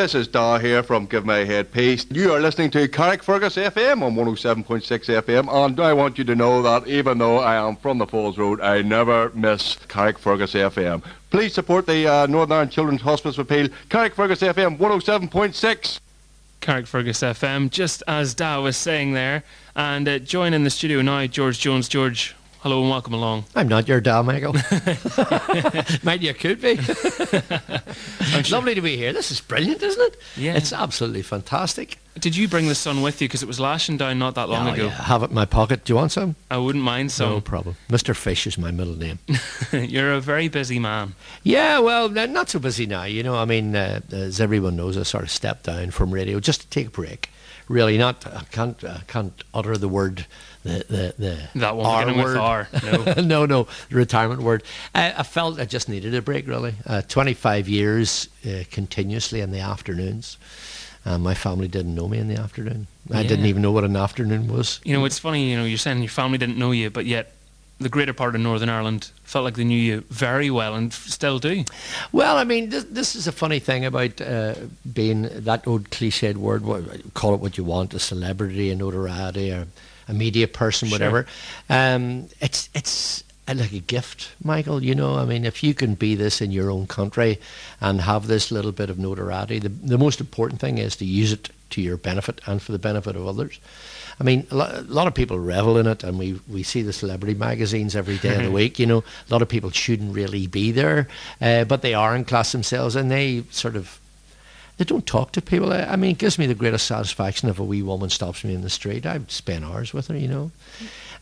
This is Da here from Give My Head Peace. You are listening to Carrickfergus FM on 107.6 FM, and I want you to know that even though I am from the Falls Road, I never miss Carrickfergus FM. Please support the Northern Ireland Children's Hospice appeal. Carrickfergus FM 107.6. Carrickfergus FM, just as Da was saying there. And join in the studio now, George Jones. George, hello and welcome along. I'm not your Da, Michael. Might you could be. It's lovely to be here. This is brilliant, isn't it? Yeah. It's absolutely fantastic. Did you bring the sun with you? Because it was lashing down not that long ago. Yeah, I have it in my pocket. Do you want some? I wouldn't mind some. No problem. Mr. Fish is my middle name. You're a very busy man. Yeah, well, not so busy now. You know, I mean, as everyone knows, I sort of stepped down from radio just to take a break. Really, I can't utter the word, the that one R beginning word. with R. No, the retirement word. I felt I just needed a break, really. 25 years continuously in the afternoons. My family didn't know me in the afternoon. I didn't even know what an afternoon was. You know, it's funny, you know, you're saying your family didn't know you, but yet the greater part of Northern Ireland felt like they knew you very well and still do. Well, I mean, this is a funny thing about being that old cliched word, call it what you want, a celebrity, a notoriety, or a media person, whatever. It's like a gift, Michael, you know. I mean, if you can be this in your own country and have this little bit of notoriety, the most important thing is to use it to your benefit and for the benefit of others. I mean, a lot of people revel in it, and we see the celebrity magazines every day of the week. You know, a lot of people shouldn't really be there, but they are in class themselves, and they don't talk to people. I mean, it gives me the greatest satisfaction if a wee woman stops me in the street. I spend hours with her, you know.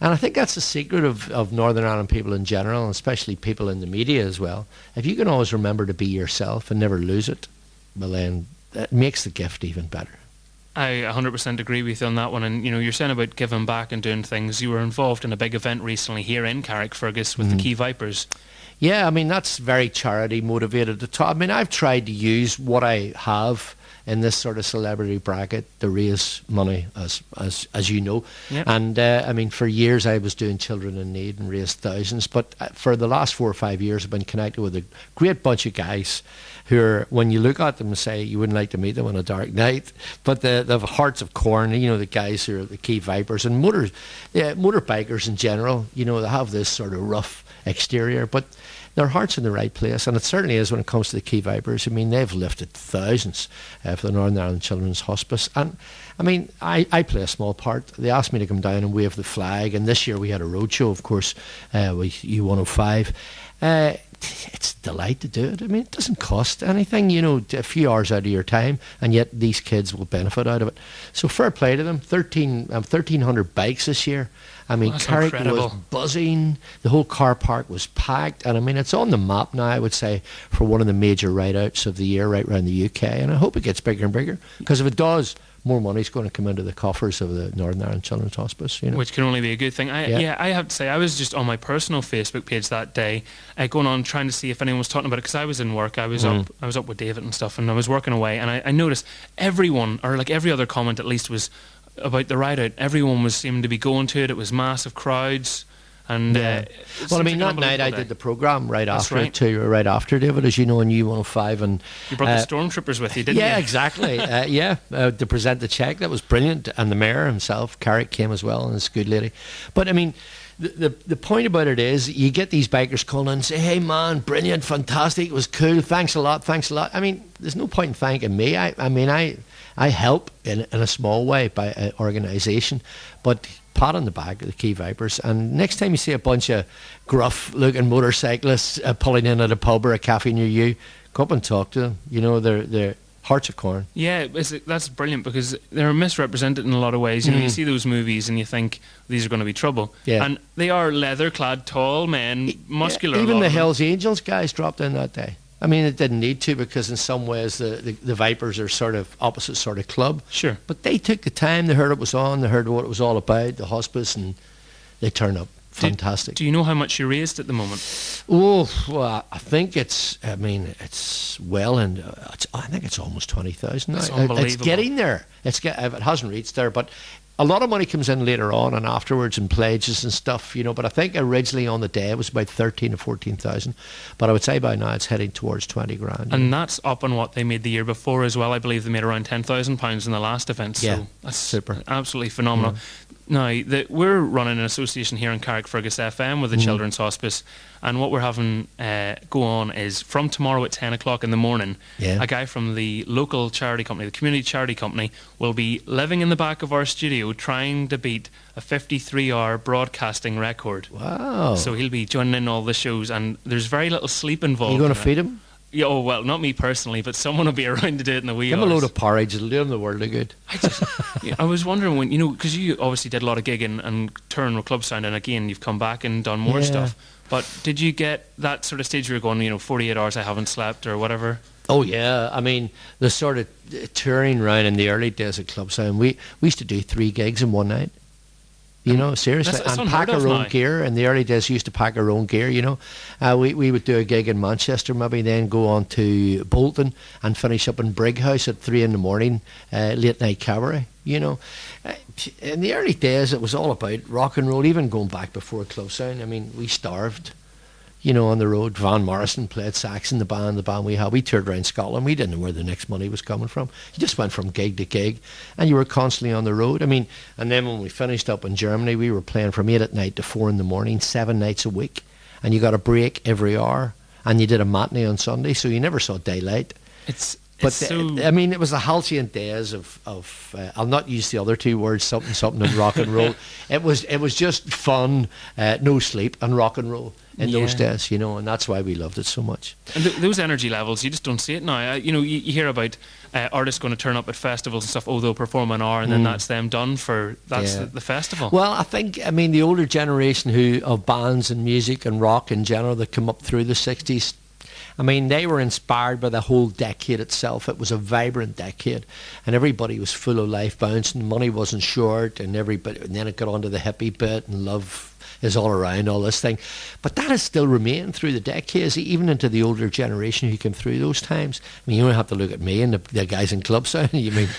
And I think that's the secret of Northern Ireland people in general, and especially people in the media as well. If you can always remember to be yourself and never lose it, well then, it makes the gift even better. I 100% agree with you on that one. And, you know, you're saying about giving back and doing things. You were involved in a big event recently here in Carrickfergus with the Key Vipers. Yeah, I mean, that's very charity motivated. I mean, I've tried to use what I have in this sort of celebrity bracket to raise money, as you know. Yep. And I mean, for years I was doing children in need and raised thousands. But for the last 4 or 5 years, I've been connected with a great bunch of guys who are, when you look at them and say you wouldn't like to meet them on a dark night, but they have hearts of corn. You know, the guys who are the Key Vipers and motorbikers in general. You know, they have this sort of rough exterior, but their heart's in the right place, and it certainly is when it comes to the Key Vipers. I mean, they've lifted thousands for the Northern Ireland Children's Hospice, and I mean, I play a small part. They asked me to come down and wave the flag, and this year we had a roadshow, of course, with U105. It's a delight to do it. I mean, it doesn't cost anything, you know, a few hours out of your time, and yet these kids will benefit out of it. So fair play to them. 1,300 bikes this year. I mean, Carrick was buzzing. The whole car park was packed. And I mean, it's on the map now, I would say, for one of the major ride-outs of the year right around the UK. And I hope it gets bigger and bigger. Because if it does, more money's going to come into the coffers of the Northern Ireland Children's Hospice, you know. Which can only be a good thing. I have to say, I was just on my personal Facebook page that day, going on trying to see if anyone was talking about it, because I was in work. I was up with David and stuff, and I was working away, and I noticed everyone, or like every other comment at least, was about the ride out. Everyone was seeming to be going to it. It was massive crowds. And well, I mean, that night I did the programme right after David, as you know, on U105, and you brought the stormtroopers with you, didn't you? Yeah, exactly. To present the cheque, that was brilliant, and the mayor himself, Carrick, came as well, and it's a good lady. But I mean, the point about it is, you get these bikers calling in and say, "Hey man, brilliant, fantastic, it was cool, thanks a lot." I mean, there's no point in thanking me. I help in a small way by an organisation, but pat on the back of the Key Vipers. And next time you see a bunch of gruff-looking motorcyclists pulling in at a pub or a cafe near you, go up and talk to them. You know, they're hearts of corn. Yeah, that's brilliant, because they're misrepresented in a lot of ways. You know, you see those movies and you think these are going to be trouble. Yeah. And they are leather-clad, tall men, muscular. Yeah, even the Hells Angels guys dropped in that day. I mean, it didn't need to, because in some ways the Vipers are sort of opposite sort of club. Sure. But they took the time, they heard it was on, they heard what it was all about, the hospice, and they turned up. Fantastic. Do you know how much you raised at the moment? Oh, well, I think it's well, and I think it's almost 20,000. That's unbelievable. It's getting there. It hasn't reached there, but a lot of money comes in later on and afterwards in pledges and stuff, you know. But I think originally on the day it was about 13 or 14,000. But I would say by now it's heading towards 20 grand. And that's up on what they made the year before as well. I believe they made around £10,000 in the last event. So yeah, that's super, absolutely phenomenal. Yeah. Now, we're running an association here on Carrickfergus FM with the Children's Hospice, and what we're having go on is from tomorrow at 10 o'clock in the morning, a guy from the local charity company, the community charity company, will be living in the back of our studio trying to beat a 53-hour broadcasting record. Wow. So he'll be joining in all the shows, and there's very little sleep involved. Are you going to feed him? Yeah, oh, well, not me personally, but someone will be around to do it in the wee hours. Give him a load of porridge, it'll do him the world of good. I was wondering when, you know, because you obviously did a lot of gigging and touring with Clubsound, and again, you've come back and done more stuff. But did you get that sort of stage where you're going, you know, 48 hours I haven't slept or whatever? Oh, yeah. I mean, the sort of touring round in the early days of Clubsound, we used to do 3 gigs in one night. You know, seriously, that's and pack our own gear. In the early days, we used to pack our own gear, you know. We would do a gig in Manchester, maybe then go on to Bolton and finish up in Brighouse at 3 in the morning, late night cabaret, you know. In the early days, it was all about rock and roll, even going back before Clubsound. I mean, we starved, you know, on the road. Van Morrison played sax in the band we had. We toured around Scotland. We didn't know where the next money was coming from. You just went from gig to gig, and you were constantly on the road. I mean, and then when we finished up in Germany, we were playing from 8 at night to 4 in the morning, 7 nights a week, and you got a break every hour, and you did a matinee on Sunday, so you never saw daylight. I mean, it was the halcyon days of I'll not use the other 2 words, something and rock and roll. It was just fun, no sleep, and rock and roll in those days, you know, and that's why we loved it so much. And those energy levels, you just don't see it now. You know, you hear about artists going to turn up at festivals and stuff, they'll perform an hour and then that's them done for, the festival. Well, I mean, the older generation of bands and music and rock in general that come up through the 60s, I mean, they were inspired by the whole decade itself. It was a vibrant decade, and everybody was full of life bouncing. Money wasn't short, and then it got onto the hippie bit, and love is all around, all this thing. But that has still remained through the decades, even into the older generation who came through those times. I mean, you don't have to look at me and the guys in Clubsound. You mean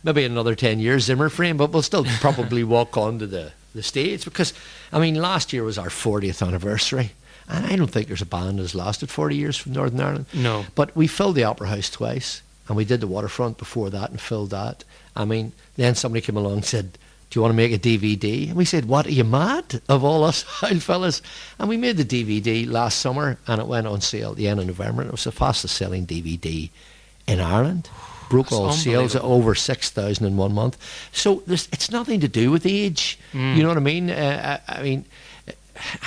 maybe in another 10 years, Zimmer frame, but we'll still probably walk onto the stage because, I mean, last year was our 40th anniversary. And I don't think there's a band that's lasted 40 years from Northern Ireland. No. But we filled the Opera House twice, and we did the Waterfront before that and filled that. I mean, then somebody came along and said, do you want to make a DVD? And we said, what, are you mad? Of all us old fellas. And we made the DVD last summer, and it went on sale at the end of November, and it was the fastest selling DVD in Ireland. Broke all sales at over 6,000 in 1 month. So it's nothing to do with age. You know what I mean? I mean,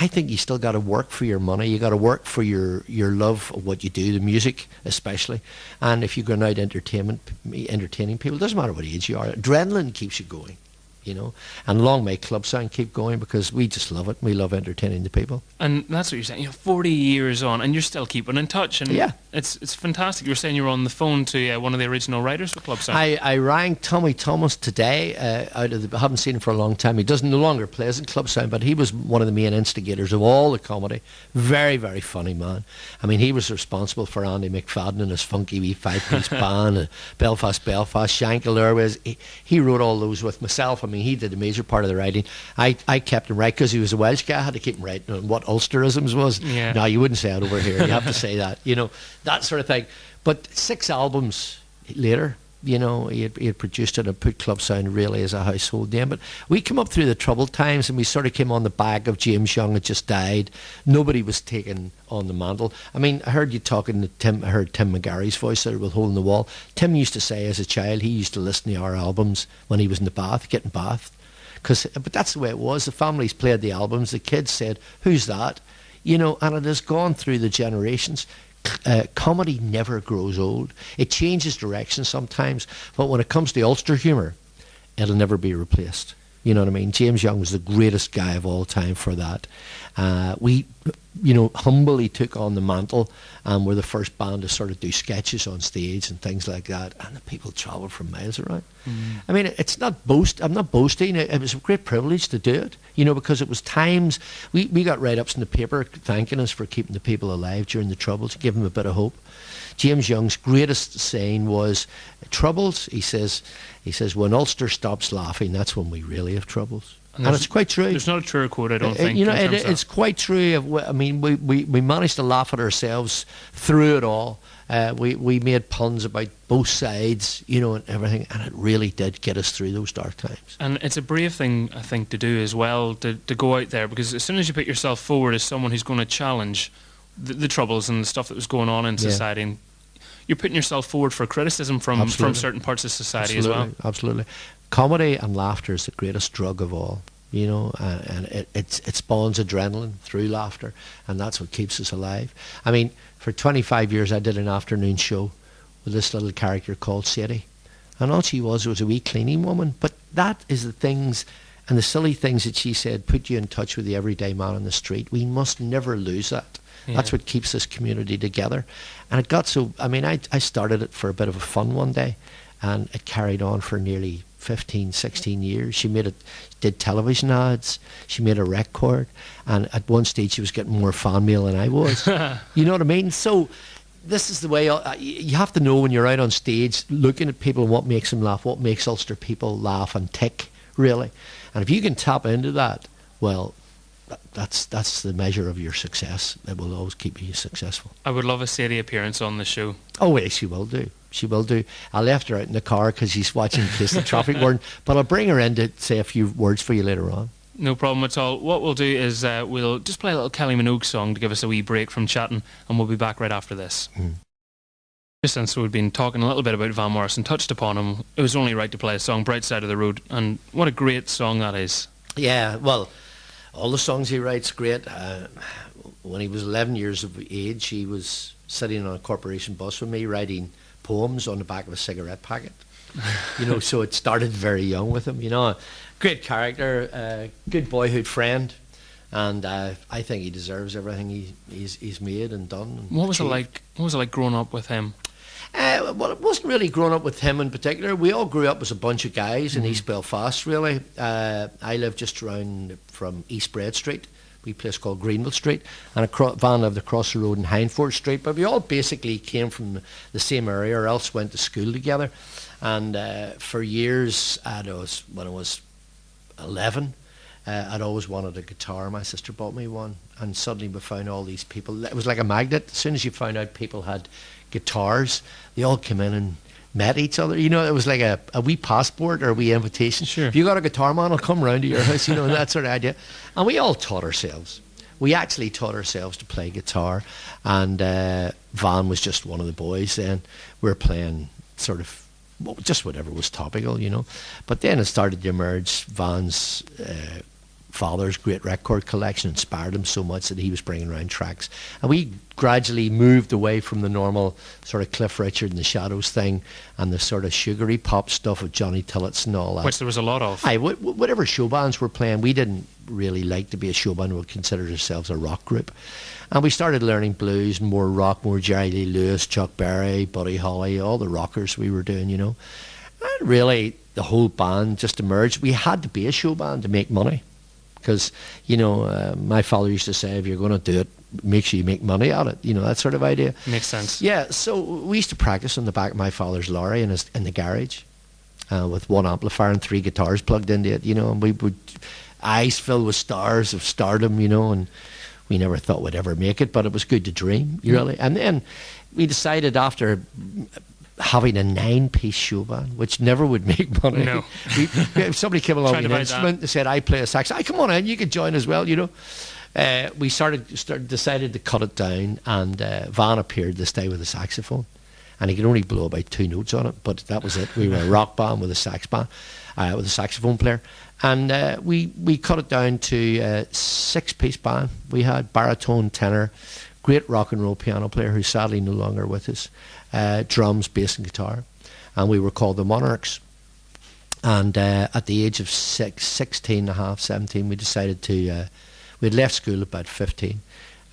I think you still got to work for your money. You got to work for your love of what you do, the music especially. And if you're going out entertaining people, it doesn't matter what age you are. Adrenaline keeps you going, you know. And long may Clubsound keep going because we just love it. We love entertaining the people. And that's what you're saying. 40 years on, and you're still keeping in touch. And it's fantastic. You were saying you were on the phone to one of the original writers for Clubsound. I rang Tommy Thomas today. I haven't seen him for a long time. He no longer plays in Clubsound, but he was one of the main instigators of all the comedy. Very, very funny man. I mean, he was responsible for Andy McFadden and his funky wee 5-piece band, Belfast, Shankill Airways. He wrote all those with myself. I mean, he did a major part of the writing. I kept him right because he was a Welsh guy. I had to keep him right on what Ulsterisms was. Yeah. No, you wouldn't say it over here. You have to say that, you know, that sort of thing. But 6 albums later, you know, he had produced it and put Clubsound really as a household name. But we came up through the troubled times and we sort of came on the back of James Young had just died. Nobody was taking on the mantle. I mean, I heard you talking to Tim. I heard Tim McGarry's voice there with Hole in the Wall. Tim used to say as a child he used to listen to our albums when he was in the bath, getting bathed. But that's the way it was. The families played the albums. The kids said, who's that? You know, and it has gone through the generations. Comedy never grows old. It changes direction sometimes, but when it comes to Ulster humour, it'll never be replaced. You know what I mean? James Young was the greatest guy of all time for that. We, humbly took on the mantle and were the first band to sort of do sketches on stage and things like that. And the people travelled from miles around. I mean, I'm not boasting. It was a great privilege to do it, because it was times we got write-ups in the paper thanking us for keeping the people alive during the Troubles, give them a bit of hope. James Young's greatest saying was, "Troubles," he says, "when Ulster stops laughing, that's when we really have troubles." And it's quite true. There's not a truer quote, I don't think. It's quite true. I mean, we managed to laugh at ourselves through it all. We made puns about both sides, and everything, and it really did get us through those dark times. And it's a brave thing, I think, to do as well, to go out there, because as soon as you put yourself forward as someone who's going to challenge the Troubles and the stuff that was going on in society, and you're putting yourself forward for criticism from certain parts of society as well. Absolutely. Comedy and laughter is the greatest drug of all, and it spawns adrenaline through laughter, and that's what keeps us alive. I mean, for 25 years I did an afternoon show with this little character called Sadie, and all she was a wee cleaning woman, but that is the things and the silly things that she said put you in touch with the everyday man on the street. We must never lose that. Yeah. That's what keeps this community together. And it got so, I mean, I started it for a bit of a fun one day, and it carried on for nearly 15, 16 years. She did television ads, she made a record, and at one stage she was getting more fan mail than I was. You know what I mean? So this is the way, you have to know when you're out on stage looking at people and what makes them laugh, what makes Ulster people laugh and tick, really. And if you can tap into that, well, that's the measure of your success. It will always keep you successful. I would love a Sadie appearance on the show. Oh, yes, she will do. She will do. I left her out in the car because she's watching in case the traffic warden, but I'll bring her in to say a few words for you later on. No problem at all. What we'll do is we'll just play a little Kelly Minogue song to give us a wee break from chatting, and we'll be back right after this. Just since we've been talking a little bit about Van Morrison, touched upon him, it was only right to play a song, Bright Side of the Road, and what a great song that is. Yeah, well, all the songs he writes, great. When he was 11 years of age, he was sitting on a corporation bus with me writing poems on the back of a cigarette packet. So it started very young with him. Great character, good boyhood friend, and I think he deserves everything he's made and done. And what was it like? What was it like growing up with him? Well, it wasn't really growing up with him in particular. We all grew up as a bunch of guys in East Belfast, really. I lived just around from East Bread Street, a wee place called Greenville Street, and Van lived across the road in Hindford Street. But we all basically came from the same area or else went to school together. And for years, when I was 11, I'd always wanted a guitar. My sister bought me one, and suddenly we found all these people. It was like a magnet. As soon as you found out people had guitars, they all came in and met each other. It was like a wee passport or a wee invitation. Sure. If you got a guitar, man, I'll come round to your house, that sort of idea. And we all taught ourselves. We actually taught ourselves to play guitar, and Van was just one of the boys then. We were playing sort of just whatever was topical, But then it started to emerge. Van's father's great record collection inspired him so much that he was bringing around tracks, and we gradually moved away from the normal sort of Cliff Richard and the Shadows thing and the sort of sugary pop stuff of Johnny Tillot's and all that, which there was a lot of. Whatever show bands were playing, we didn't really like to be a show band. We considered ourselves a rock group, and we started learning blues, more rock, more Jerry Lee Lewis, Chuck Berry, Buddy Holly, all the rockers we were doing, and really the whole band just emerged. We had to be a show band to make money. Because, my father used to say, if you're going to do it, make sure you make money at it. That sort of idea. Makes sense. Yeah, so we used to practice on the back of my father's lorry in the garage with one amplifier and 3 guitars plugged into it, and we would, eyes filled with stars of stardom, and we never thought we'd ever make it, but it was good to dream, really. And then we decided after having a 9-piece show band, which never would make money. No. If somebody came along with an instrument and said, I play a sax, come on in, you can join as well, We decided to cut it down, and Van appeared this day with a saxophone, and he could only blow about 2 notes on it, but that was it. We were a rock band with a sax band, with a saxophone player, and we cut it down to a 6-piece band. We had baritone, tenor, great rock and roll piano player who's sadly no longer with us, drums, bass and guitar, and we were called the Monarchs. And at the age of 16 and a half, 17, we decided to We had left school about 15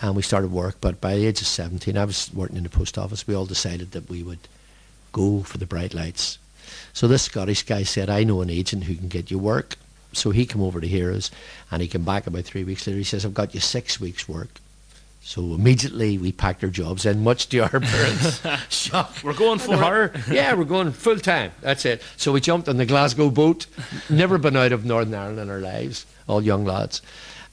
and we started work, but by the age of 17, I was working in the post office. We all decided that we would go for the bright lights. So this Scottish guy said, I know an agent who can get you work. So he came over to Heroes and he came back about 3 weeks later. He says, I've got you 6 weeks work. So immediately we packed our jobs in, much to our parents' shock. We're going for it. Yeah, we're going full time. That's it. So we jumped on the Glasgow boat. Never been out of Northern Ireland in our lives, all young lads.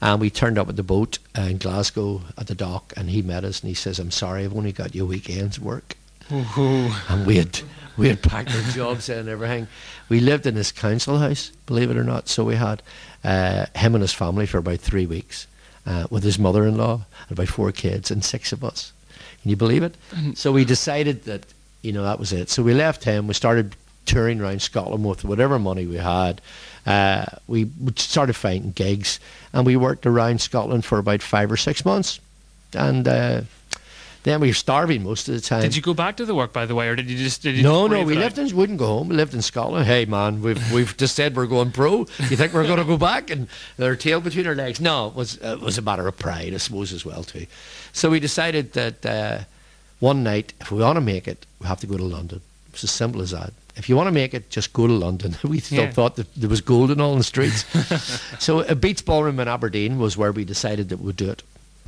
And we turned up at the boat in Glasgow at the dock, and he met us and he says, I'm sorry, I've only got you weekends work. And we had packed our jobs in and everything. We lived in this council house, believe it or not. So we had him and his family for about 3 weeks. With his mother-in-law and about 4 kids and 6 of us. Can you believe it? So we decided that, that was it. So we left him. We started touring around Scotland with whatever money we had. We started finding gigs, and we worked around Scotland for about 5 or 6 months. And then we were starving most of the time. Did you go back to the work, by the way, or did you just? No. We wouldn't go home. We lived in Scotland. Hey, man, we've just said we're going pro. You think we're going to go back and their tail between our legs? No, it was a matter of pride, I suppose, as well too. So we decided that one night, if we want to make it, we have to go to London. It's as simple as that. If you want to make it, just go to London. We still thought that there was gold in all the streets. So a Beats Ballroom in Aberdeen was where we decided that we'd do it.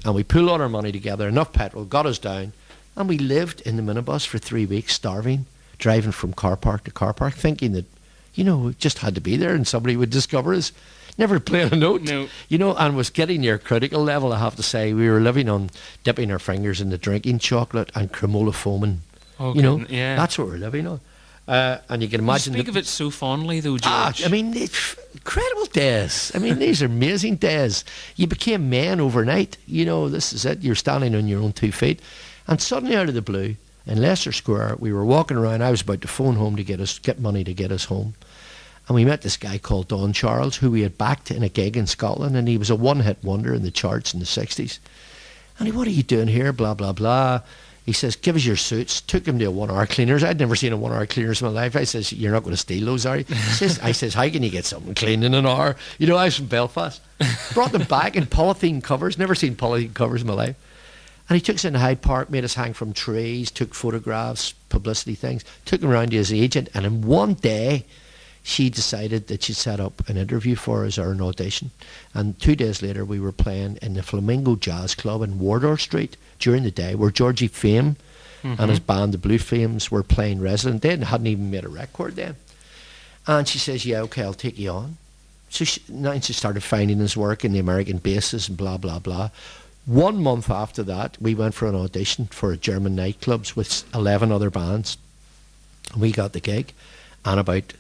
And we pulled all our money together, enough petrol, got us down, and we lived in the minibus for 3 weeks, starving, driving from car park to car park, thinking that, we just had to be there and somebody would discover us. Never playing a note. No. And was getting near critical level, I have to say. We were living on dipping our fingers in the drinking chocolate and cremola foaming. Okay, that's what we're living on. And you can imagine. You speak of it so fondly, though, George. Incredible days. These are amazing days. You became men overnight. This is it. You're standing on your own 2 feet. And suddenly, out of the blue, in Leicester Square, we were walking around. I was about to phone home to get money to get us home. And we met this guy called Don Charles, who we had backed in a gig in Scotland. And he was a one-hit wonder in the charts in the 60s. And what are you doing here? Blah, blah, blah. He says, give us your suits. Took him to a 1 hour cleaners. I'd never seen a 1 hour cleaners in my life. I says, you're not going to steal those, are you? I says, how can you get something clean in an hour? I was from Belfast. Brought them back in polythene covers. Never seen polythene covers in my life. And he took us into Hyde Park, made us hang from trees, took photographs, publicity things, took him around to his agent. And in one day, she decided that she'd set up an interview for us or an audition. And 2 days later, we were playing in the Flamingo Jazz Club in Wardour Street during the day, where Georgie Fame and his band, the Blue Flames, were playing resident. They hadn't even made a record then. And she says, yeah, okay, I'll take you on. So she started finding his work in the American bases and blah, blah, blah. 1 month after that, we went for an audition for a German nightclubs with 11 other bands. And we got the gig. And about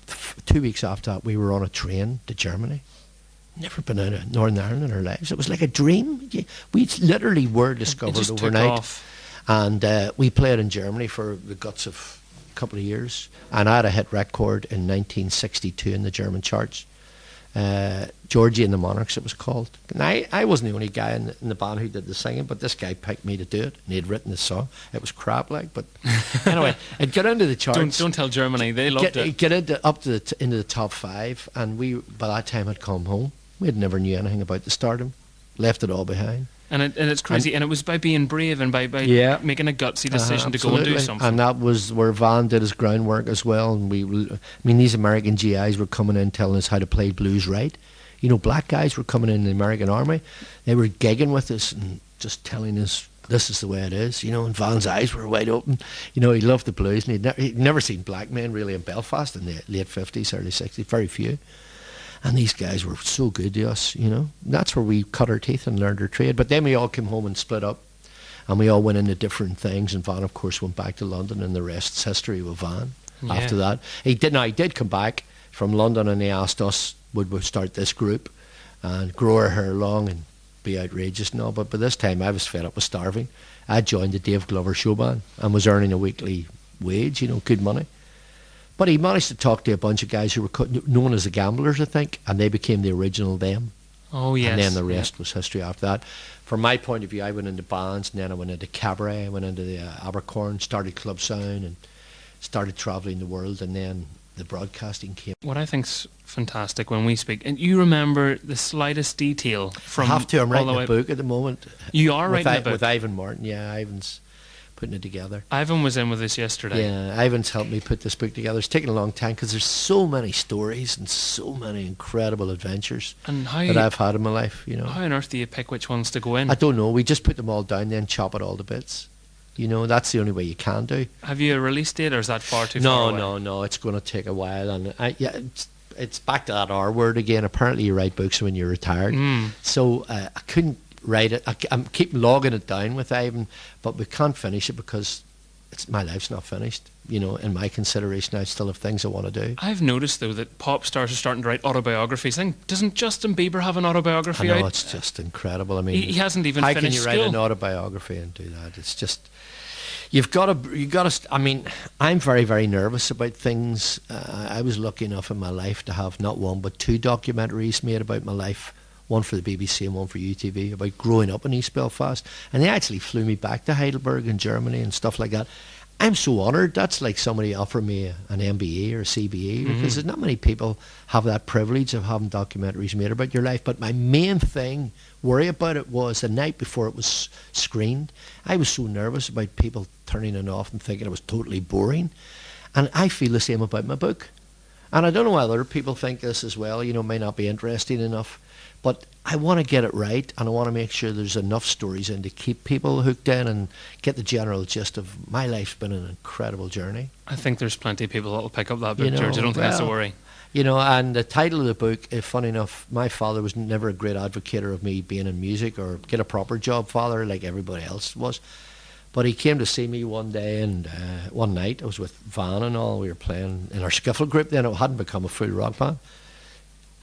2 weeks after that, we were on a train to Germany. Never been out of Northern Ireland in our lives. It was like a dream. We literally were discovered overnight. And we played in Germany for the guts of a couple of years. And I had a hit record in 1962 in the German charts. Georgie and the Monarchs, it was called. And I wasn't the only guy in the band who did the singing, but this guy picked me to do it, and he had written the song. It was crap, but anyway, it got into the charts. Don't tell Germany, they loved it. Get into the top 5, and we by that time had come home. We had never knew anything about the stardom, left it all behind. And it's crazy, and it was by being brave and by making a gutsy decision to go and do something. And that was where Van did his groundwork as well. And these American GIs were coming in telling us how to play blues right. Black guys were coming in the American Army. They were gigging with us and just telling us this is the way it is. And Van's eyes were wide open. He loved the blues, and he'd never seen black men really in Belfast in the late 50s, early 60s, very few. And these guys were so good to us, That's where we cut our teeth and learned our trade. But then we all came home and split up. And we all went into different things. And Van, of course, went back to London. And the rest's history with Van after that. He did come back from London, and he asked us, would we start this group and grow our hair long and be outrageous and all. But by this time, I was fed up with starving. I joined the Dave Glover show band and was earning a weekly wage, good money. But he managed to talk to a bunch of guys who were known as the Gamblers, I think, and they became the original them. Oh, yes. And then the rest was history after that. From my point of view, I went into bands, and then I went into cabaret, I went into the Abercorn, started Clubsound, and started travelling the world. And then the broadcasting came. What I think's fantastic when we speak, and you remember the slightest detail from. I have to. I'm writing a book at the moment. You are writing a book with Ivan Martin. Yeah, Ivan's putting it together. Ivan was in with us yesterday. Yeah, Ivan's helped me put this book together. It's taken a long time because there's so many stories and so many incredible adventures that I've had in my life. You know, how on earth do you pick which ones to go in? I don't know. We just put them all down, then chop it all to bits. You know, that's the only way you can do. Have you a release date, or is that far too far away? No. It's going to take a while, and it's back to that R word again. Apparently, you write books when you're retired. So I couldn't write it. I'm keeping logging it down with Ivan, but we can't finish it because my life's not finished. You know, in my consideration, I still have things I want to do. I've noticed though that pop stars are starting to write autobiographies. Doesn't Justin Bieber have an autobiography? I know, it's just incredible. I mean, he hasn't even finished. How can you write an autobiography and do that? It's just. You've got to. I mean, I'm very, very nervous about things. I was lucky enough in my life to have not one but two documentaries made about my life. One for the BBC and one for UTV about growing up in East Belfast. And they actually flew me back to Heidelberg in Germany and stuff like that. I'm so honoured. That's like somebody offering me an MBE or a CBE because there's not many people have that privilege of having documentaries made about your life. But my main worry about it was the night before it was screened. I was so nervous about people turning it off and thinking it was totally boring. And I feel the same about my book. And I don't know why other people think this as well. You know, may not be interesting enough. But I want to get it right, and I want to make sure there's enough stories in to keep people hooked in and get the general gist of my life's been an incredible journey. I think there's plenty of people that will pick up that book, George. I don't think that's a worry. You know, and the title of the book, funny enough, my father was never a great advocate of me being in music or get a proper job, father, like everybody else was. But he came to see me one day, and one night, I was with Van and all, we were playing in our skiffle group then, it hadn't become a full rock band.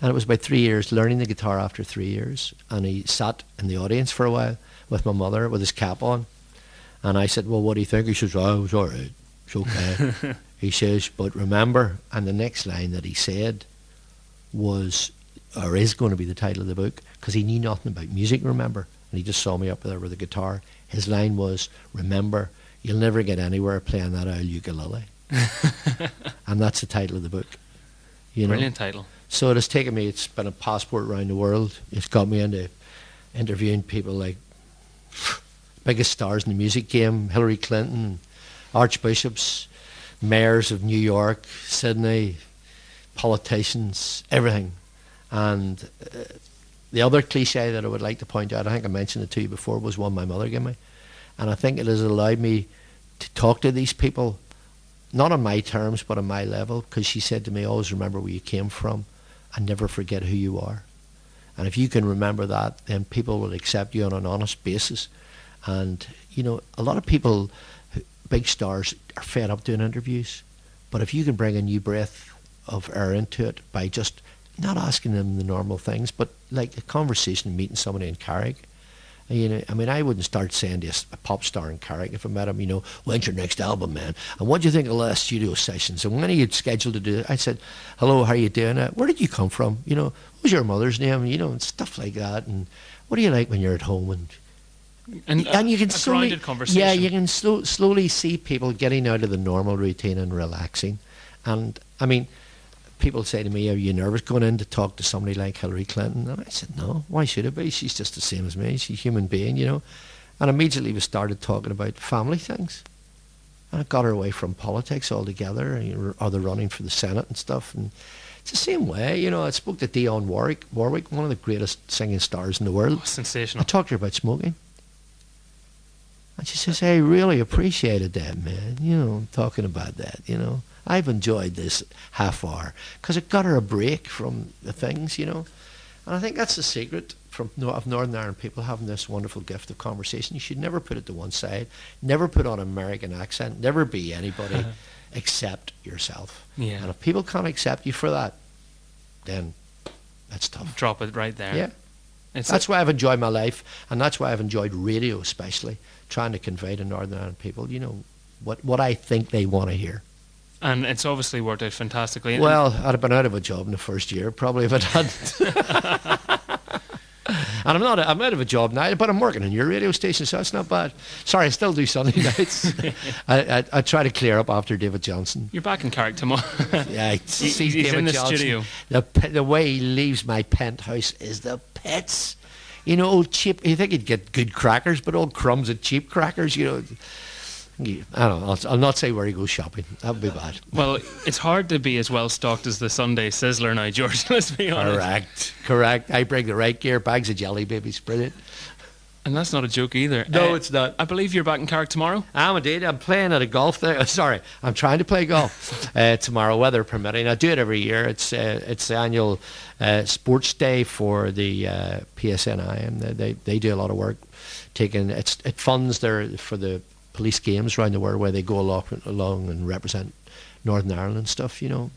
And it was about 3 years, learning the guitar after 3 years. And he sat in the audience for a while with my mother with his cap on. And I said, well, what do you think? He says, oh, it was all right. It's okay. He says, but remember, and the next line that he said was, or is going to be the title of the book, because he knew nothing about music, remember. And he just saw me up there with a guitar. His line was, remember, you'll never get anywhere playing that old ukulele. And that's the title of the book. You know? Brilliant title. So it has taken me, it's been a passport around the world. It's got me into interviewing people like biggest stars in the music game, Hillary Clinton, archbishops, mayors of New York, Sydney, politicians, everything. And the other cliche that I would like to point out, I think I mentioned it to you before, was one my mother gave me. And I think it has allowed me to talk to these people, not on my terms, but on my level, because she said to me, always remember where you came from and never forget who you are. And if you can remember that, then people will accept you on an honest basis. And, you know, a lot of people, big stars, are fed up doing interviews. But if you can bring a new breath of air into it by just not asking them the normal things, but like a conversation, meeting somebody in Carrick. You know, I mean, I wouldn't start saying to a pop star in Carrick if I met him, you know, when's your next album, man? And what do you think of the last studio sessions? And when are you scheduled to do it? I said, hello, how are you doing? Where did you come from? You know, what was your mother's name? You know, and stuff like that. And what do you like when you're at home? And you can slowly, conversation. You can slowly see people getting out of the normal routine and relaxing. And I mean, people say to me, are you nervous going in to talk to somebody like Hillary Clinton? And I said, no, why should it be? She's just the same as me. She's a human being, you know. And immediately we started talking about family things. And I got her away from politics altogether, or the running for the Senate and stuff. And it's the same way, you know. I spoke to Dionne Warwick, one of the greatest singing stars in the world. Oh, sensational. I talked to her about smoking. And she says, I really appreciated that, man, you know, talking about that, you know. I've enjoyed this half hour because it got her a break from the things, you know. And I think that's the secret of Northern Ireland people having this wonderful gift of conversation. You should never put it to one side, never put on an American accent, never be anybody except yourself. Yeah. And if people can't accept you for that, then that's tough. Drop it right there. Yeah. That's why I've enjoyed my life, and that's why I've enjoyed radio especially, trying to convey to Northern Ireland people, you know, what I think they want to hear. And it's obviously worked out fantastically. Well, I'd have been out of a job in the first year, probably, if it hadn't. And I'm out of a job now, but I'm working on your radio station, so it's not bad. Sorry, I still do Sunday nights. I try to clear up after David Johnson. You're back in Carrick tomorrow. Yeah, he's David in the Johnson. studio. The way he leaves my penthouse is the pits. You know, old cheap. You think he'd get good crackers, but old crumbs at cheap crackers. You know. I don't know. I'll not say where he goes shopping. That would be bad. Well, it's hard to be as well stocked as the Sunday Sizzler now, George. Let's be honest. Correct. I bring the right gear. Bags of jelly babies. Brilliant. And that's not a joke either. No, it's not. I believe you're back in Carrick tomorrow. I'm indeed. I'm playing at a golf there. Sorry, I'm trying to play golf tomorrow, weather permitting. I do it every year. It's the annual sports day for the PSNI, and they do a lot of work. It funds for the police games around the world where they go along and represent Northern Ireland and stuff, you know.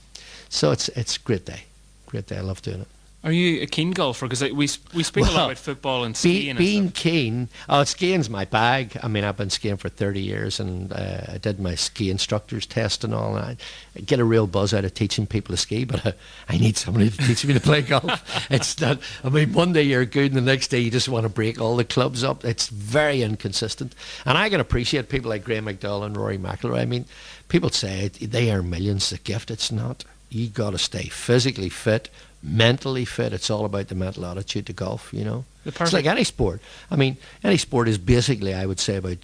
So it's a great day. Great day. I love doing it. Are you a keen golfer? Because we speak a lot about football and skiing. Being keen, skiing's my bag. I mean, I've been skiing for 30 years, and I did my ski instructor's test and all. And I get a real buzz out of teaching people to ski, but I need somebody to teach me to play golf. It's not. I mean, one day you're good, and the next day you just want to break all the clubs up. It's very inconsistent, and I can appreciate people like Graham McDowell and Rory McIlroy. I mean, people say they earn millions. It's a gift. It's not. You got to stay physically fit. Mentally fit. It's all about the mental attitude to golf, you know. It's like any sport. I mean, any sport is basically, I would say, about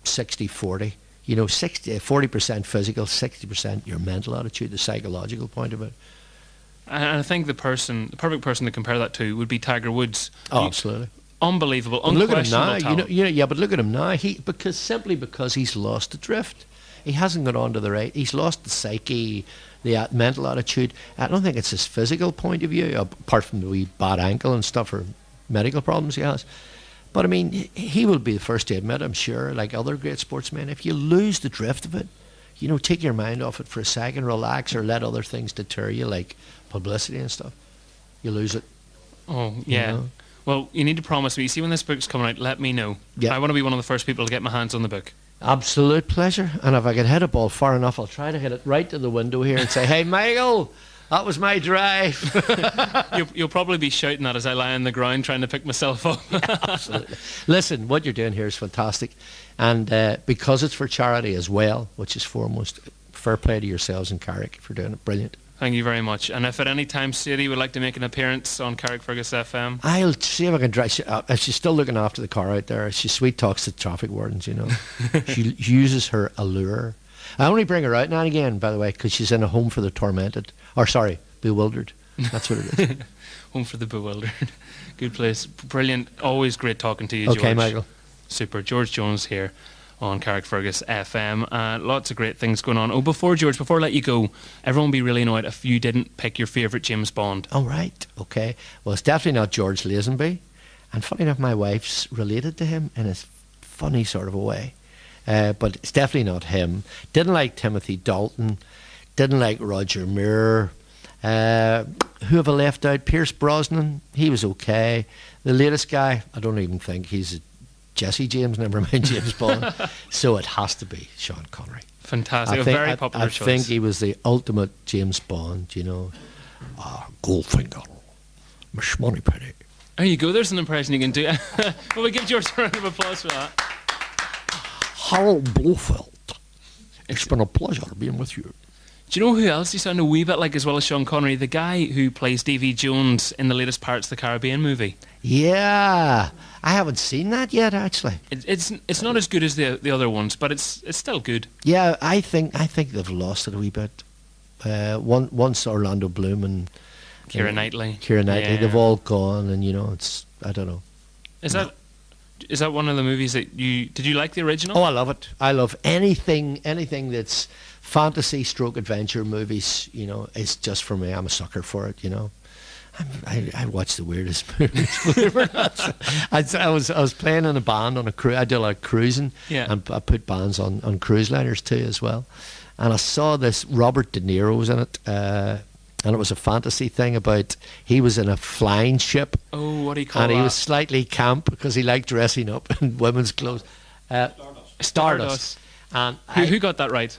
60-40. You know, 40% physical, 60% your mental attitude, the psychological point of it. And I think the perfect person to compare that to would be Tiger Woods. Oh, absolutely. Unbelievable, but look at him now. Talent. But look at him now. Simply because he's lost the drift. He hasn't got on to the right. He's lost the psyche, the mental attitude. I don't think it's his physical point of view, apart from the wee bad ankle and stuff or medical problems he has. But I mean, he will be the first to admit, I'm sure, like other great sportsmen, if you lose the drift of it, you know, take your mind off it for a second, relax, or let other things deter you, like publicity and stuff. You lose it. Oh, yeah. You know? Well, you need to promise me. See, when this book's coming out, let me know. Yeah. I want to be one of the first people to get my hands on the book. Absolute pleasure. And if I can hit a ball far enough, I'll try to hit it right to the window here and say, hey, Michael, that was my drive. You'll probably be shouting that as I lie on the ground trying to pick myself up. Yeah, absolutely. Listen, what you're doing here is fantastic. And because it's for charity as well, which is foremost, fair play to yourselves and Carrick for doing it. Brilliant. Thank you very much. And if at any time Sadie would like to make an appearance on Carrickfergus FM, I'll see if I can drive. She's still looking after the car out there. She sweet talks to traffic wardens, you know. She uses her allure. I only bring her out now and again, by the way, because she's in a home for the tormented. Bewildered. That's what it is. Home for the bewildered. Good place. Brilliant. Always great talking to you, George. Okay, Michael. Super. George Jones here on Carrickfergus FM. Lots of great things going on. Oh, before I let you go, everyone would be really annoyed if you didn't pick your favourite James Bond. Oh, right. Okay. Well, it's definitely not George Lazenby. And funny enough, my wife's related to him in a funny sort of a way. But it's definitely not him. Didn't like Timothy Dalton. Didn't like Roger Moore. Who have I left out? Pierce Brosnan. He was okay. The latest guy, I don't even think he's Jesse James, never mind James Bond. So it has to be Sean Connery. Fantastic. Very popular choice. I think he was the ultimate James Bond, you know. Goldfinger. Miss Moneypenny. There you go. There's an impression you can do. Well, we give George a round of applause for that. Harold Blofeld. It's been a pleasure being with you. Do you know who else you sound a wee bit like as well as Sean Connery? The guy who plays Davy Jones in the latest Pirates of the Caribbean movie. Yeah, I haven't seen that yet, actually. It's not as good as the other ones, but it's still good. Yeah, I think they've lost it a wee bit. Once Orlando Bloom and Keira Knightley, yeah. They've all gone, and you know, I don't know. Is that one of the movies that did you like the original? Oh, I love it. I love anything that's fantasy stroke adventure movies, you know, it's just for me. I'm a sucker for it, you know. I watch the weirdest movies, believe it or not. I was playing in a band on a cruise. I do a lot of cruising, and I put bands on cruise liners too as well. And I saw this, Robert De Niro was in it, and it was a fantasy thing about, he was in a flying ship. Oh, what do you call that? And he was slightly camp because he liked dressing up in women's clothes. Stardust. And who got that right?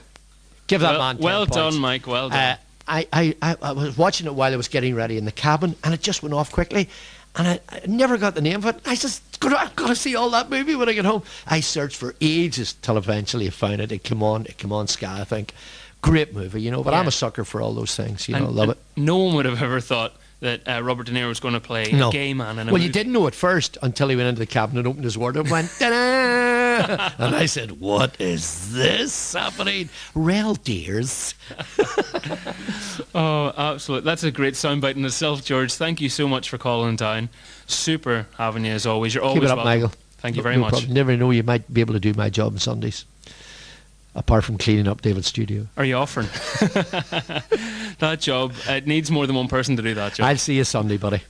Give that man 10 well points. done, Mike. Well done. I was watching it while I was getting ready in the cabin, and it just went off quickly. And I never got the name of it. I just, I've got to see all that movie when I get home. I searched for ages till eventually I found it. It came on Sky, I think. Great movie, but I'm a sucker for all those things, love it. No one would have ever thought that Robert De Niro was going to play a gay man in a movie. You didn't know at first until he went into the cabinet and opened his word and went, ta-da! And I said, what is this happening? Rel dears. Oh, absolutely. That's a great soundbite in itself, George. Thank you so much for calling down. Super having you as always. You're always welcome. Keep it up, Michael. Thank you very much. Problem. Never know, you might be able to do my job on Sundays. Apart from cleaning up David's studio. Are you offering? That job, it needs more than one person to do that job. I'll see you Sunday, buddy.